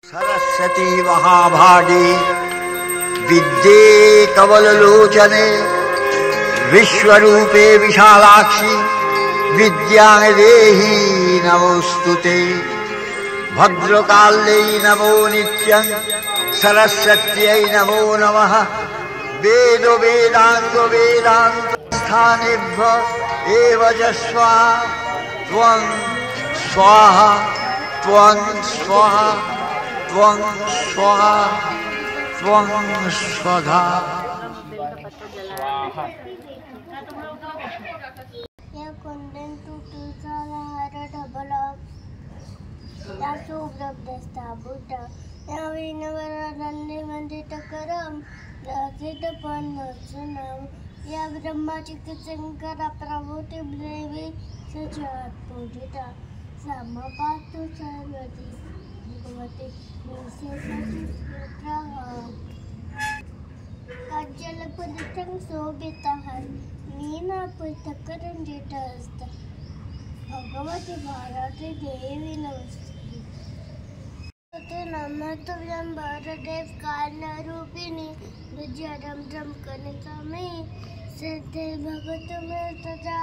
सरस्वती महाभागे विद्ये कमललोचने विश्वरूपे विशालाक्षि विद्यां देहि नमोस्तुते। भद्रकाल्यै नमो नित्यं सरस्वत्यै नमो नमः। वेद वेदांग वेदांत स्थानेभ्यः एव च स्वाहा त्वं स्वाहा त्वं स्वाहा त्वं स्वाहा त्वं स्वधा। या कुंदन तुळसाला हार ढबला या शुभ्रभ्रष्टाभूत या विनवरानंदे वंदित करम रचित पन्नसनम या ब्रह्माची शंकर प्रभूति देवी सजात पूजिता समपातु सर्वती भगवती विशेषती काजलपदं शोभितः मीनापुस्तकरञ्जितहस्त भगवती भारती देवी नमस्ते। नमस्तुभ्यं भारदेव कालरूपिणी विजयं तं कनकामयि सिद्धे भगवतु मे सदा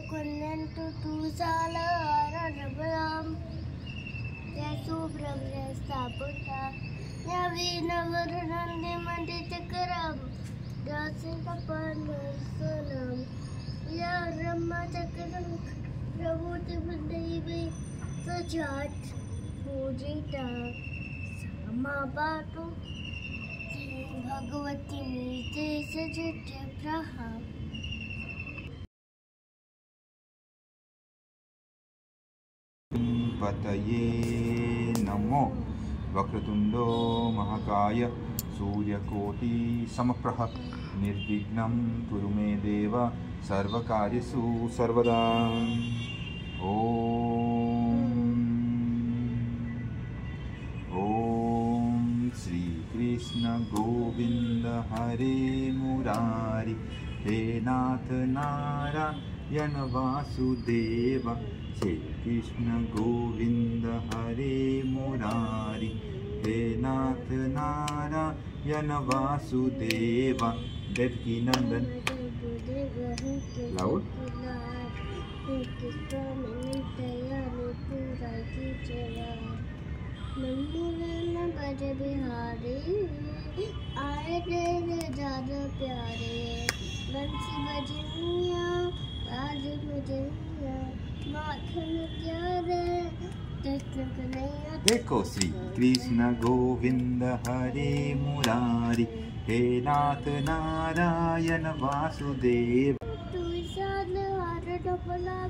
कुन्दन्तु तुळसालहारधवलां या शुभ्रभ्रष्टाभूता या वीणवरनन्दे मण्डितकरं दासिकपन्नसनम या ब्रह्मचक्रं प्रभूतिदेवी सजात पूजिता समपातु भगवती विशेषचित्तप्रः। पतये नमो। वक्रतुंडो महाकाय सूर्यकोटि समप्रभ निर्विघ्नं कुरु मे देव सर्वकार्येषु सर्वदा। ओम श्री कृष्ण गोविंद हरे मुरारी हे नाथ नारायण वासुदेव। श्री कृष्ण गोविंद हरे मुरारी हे नाथ नारायण वासुदेव। देवकी नंदन लाउड बड़े बिहारी आए तेरे ज्यादा प्यारे बंसी बजनिया आज मुझनिया माखन प्यारे देखो श्री कृष्ण गोविंद हरे मुरारी हे नाथ नारायण वासुदेव। तुळसालहार ढबला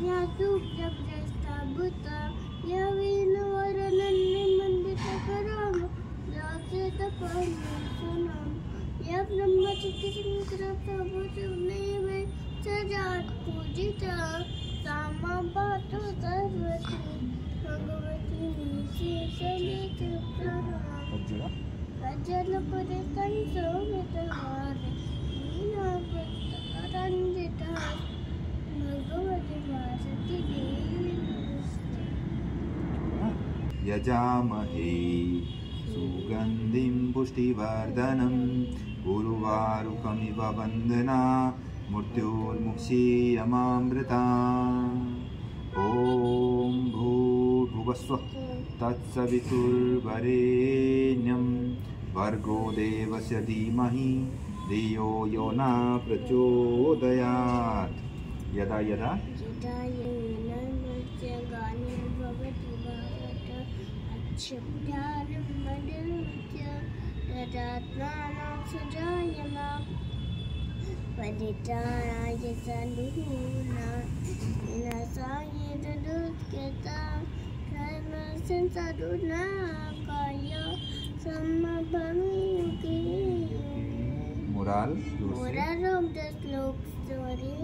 या शुभ्रभ्रष्टाभूत या वीणवरनन्दे मण्डितकरं रचित पन्नसनम या ब्रह्मचक्रं प्रभूति देवी सजात पूजिता समपातु सर्वती भगवती विशेषचित्तप्रः। काजलपदं शोभितः मीनापुस्तकरञ्जितः भगवती भारती देवी नमस्ते। यजामहे सुगन्धिं पुष्टिवर्धनं उर्वारुकमिव वन्दना मृत्युर्मुक्षीयमामृता। ॐ भूर्भुवस्वः तत्सवितुर्वरेण्यं भर्गो देवस्य धीमहि धियो यो न प्रचोदयात्। यदा यदा Paditanaye saluhuna inasaye dadutketa Ramasan saduna kaya samabhamiyuki. Moral Moral of the slok story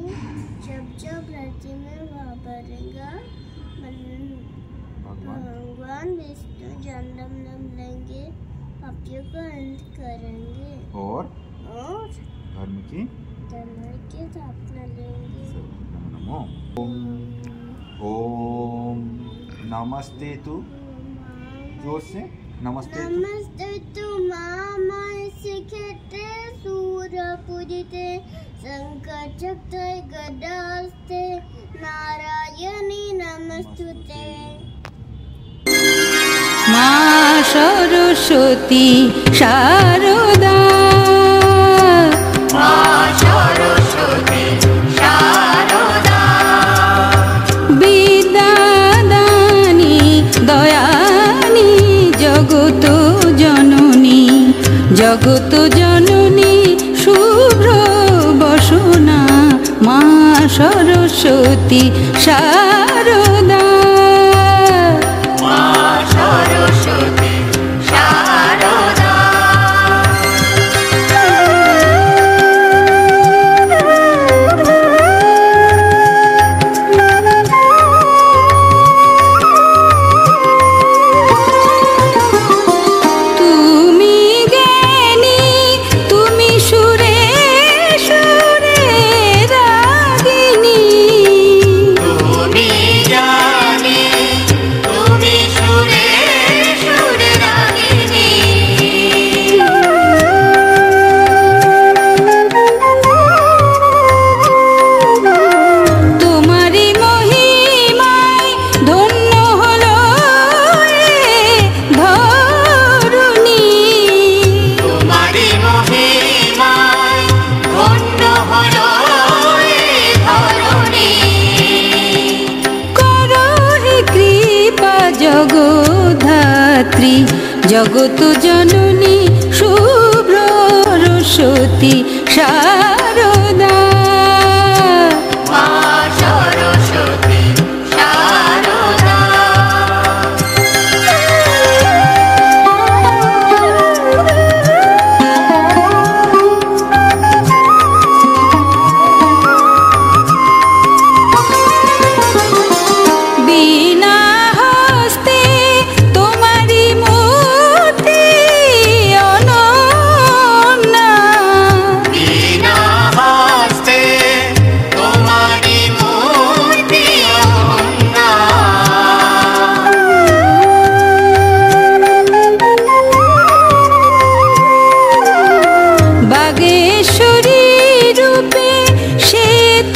जब जब धरती में वापरेगा भगवान विष्णु जन्म लेंगे पापियों को अंत करेंगे और धर्म की स्थापना लेंगे। नमो ओम नमस्ते तु जोर से नमस्ते। नमस्ते तु मामाय शिखेते सूर पूजिते शंकर चक्र गदास्ते नारायणी नमस्तुते। माँ सरस्वती शारदा, माँ सरस्वती शारदा, विद्यादानी दयानी जगत जननी, जगत जननी शुभ्र बसना माँ सरस्वती शारदा। सरस्वती शारदा, তুমি জ্ঞানী, তুমি সুরে সুরে রাগিনী, তুমি জ্ঞানী, তুমি সুরে সুরে রাগিনী, তোমারি মহিমায় ধন্য হলো ধরণী, তোমারি মহিমায় ধন্য হলো ধরণী, করো হে কৃপা জগদ্ধাত্রী, জগত জননী শুভ্র সরস্বতী শারদা। মা সরস্বতী শারদা, বিনা হস্তে তোমারি মূর্তি অনন্যা, বিনা হস্তে তোমারি মূর্তি অনন্যা, বাগেশ্বরী রূপে সে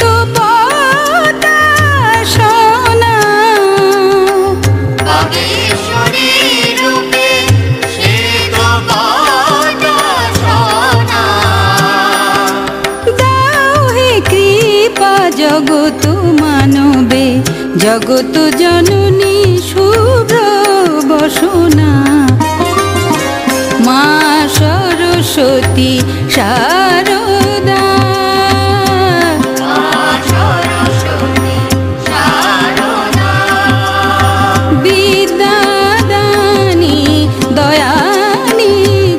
তো পতা সোনা, বাগেশ্বরী রূপে সে তো পতা সোনা, দাও হে কৃপা জগত মানবে, জগত জননী শুভ্র বসনা মা সরস্বতী শারদা। বিদ্যাদানী দয়ানী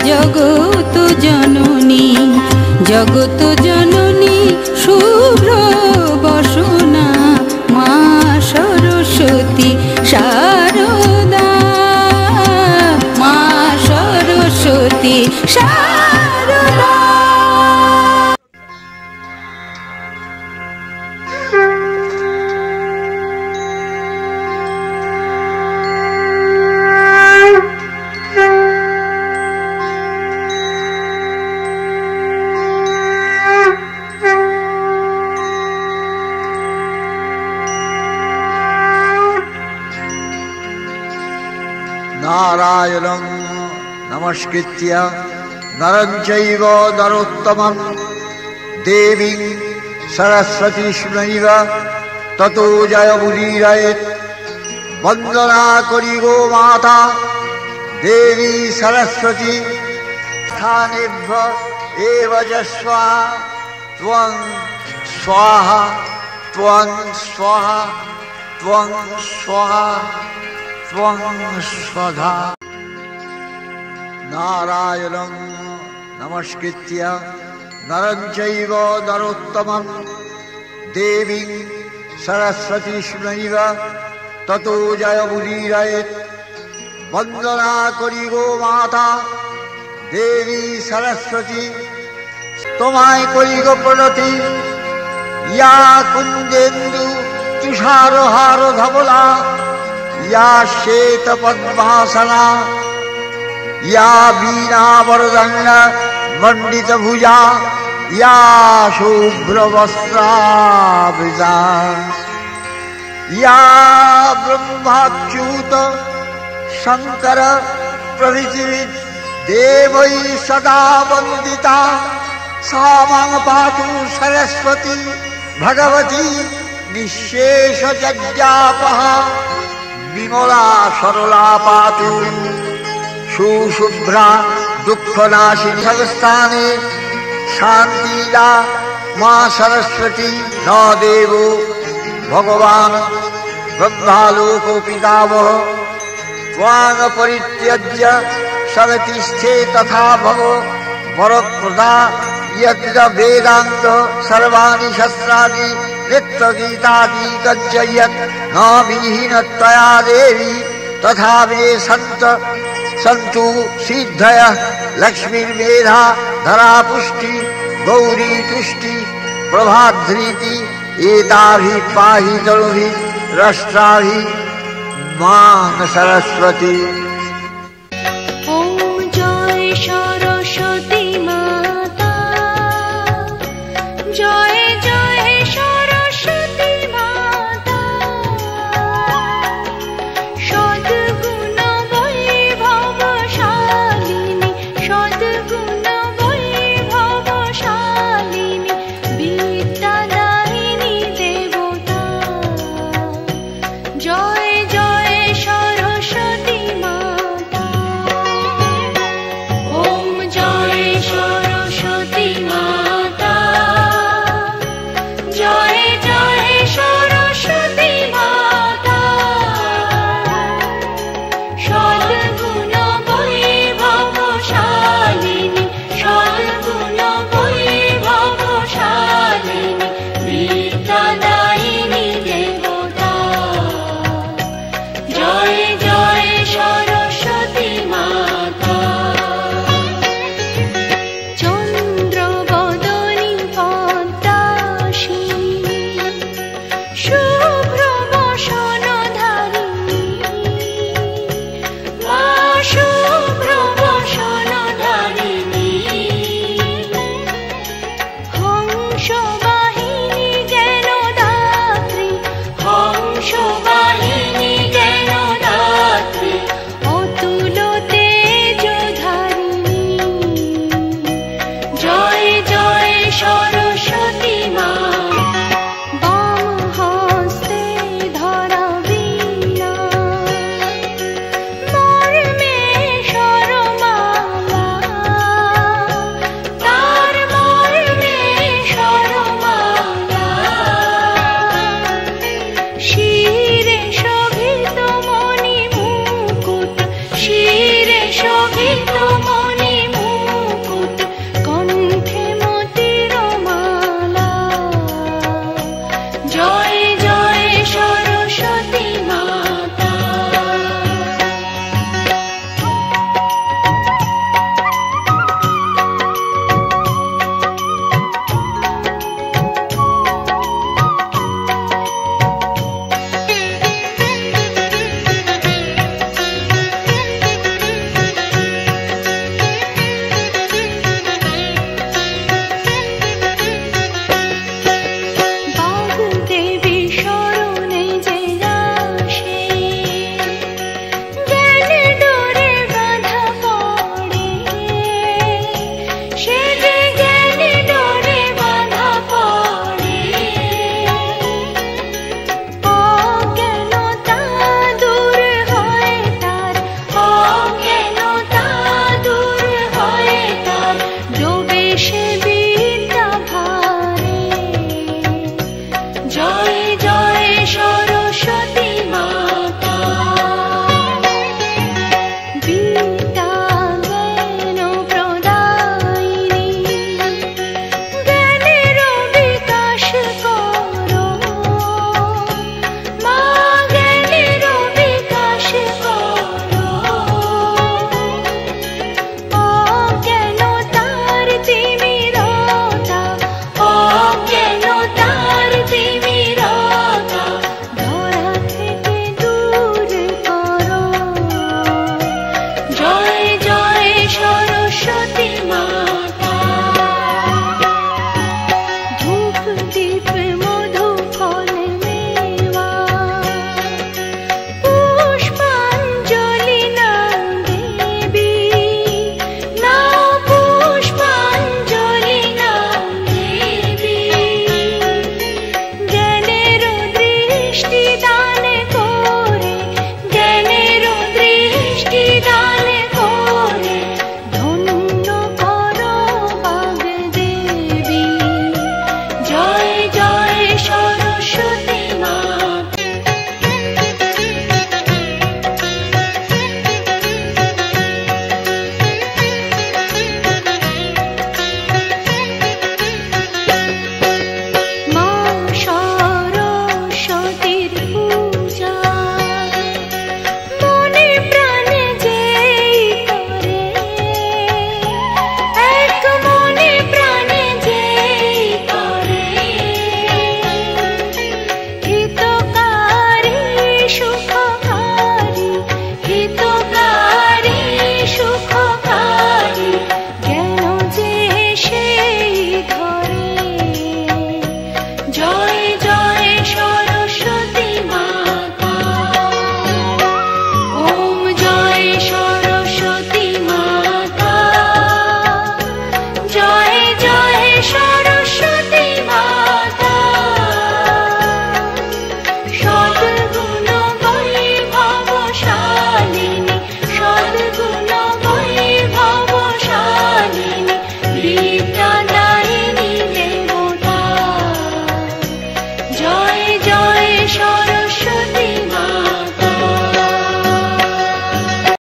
জগত জননী, জগত জননী শুভ্র বসনা মা সরস্বতী শারদা, মা সরস্বতী শারদা। नारायणं नमस्कृत्य नरं चैव नरोत्तमं देवीं सरस्वतीं ततो जयमुदीरयेत्। वन्दना करि गो माता देवी सरस्वती स्थानेभ्य एव जस्वा त्वं स्वाहा त्वं स्वाहा त्वं स्वाहा त्वं स्वधा। नारायणं नमस्कृत्य नरं चैव नरोत्तमं देवीं सरस्वतीं ततो जयमुदीरयेत्। वन्दना करि गो माता देवी सरस्वती তোমায় করি গো প্রণতি। ইয়া কুঞ্জেন্দু তুষারহার ধবলা या श्वेत पद्मासना या वीणा वरदंड मंडित भुजा या शुभ्र वस्त्रावृता या ब्रह्माच्युत शंकर प्रभृति देवै सदा वंदिता सा मां पातु सरस्वती भगवती निःशेष जज्ञापहा विमला सरला पातु सुशुभ्रा दुःखनाशिनी सर्वस्थाने शांतिदा मां सरस्वती न देवो भगवान ब्रह्मालोको पितामह त्वां परित्यज्य सगतिष्ठे तथा भगो वरप्रदा यत्र वेदांत सर्वाणि शस्त्राणि नित्यगीतादि गज्जयत् न विहीन त्वया देवी तथा मे सन्तु सिद्धयः लक्ष्मीर्मेधा धरा पुष्टि गौरी तुष्टि प्रभाधृति एताभिः पाहि तनुभिः रष्ट्राभिः मां सरस्वती। Shobhito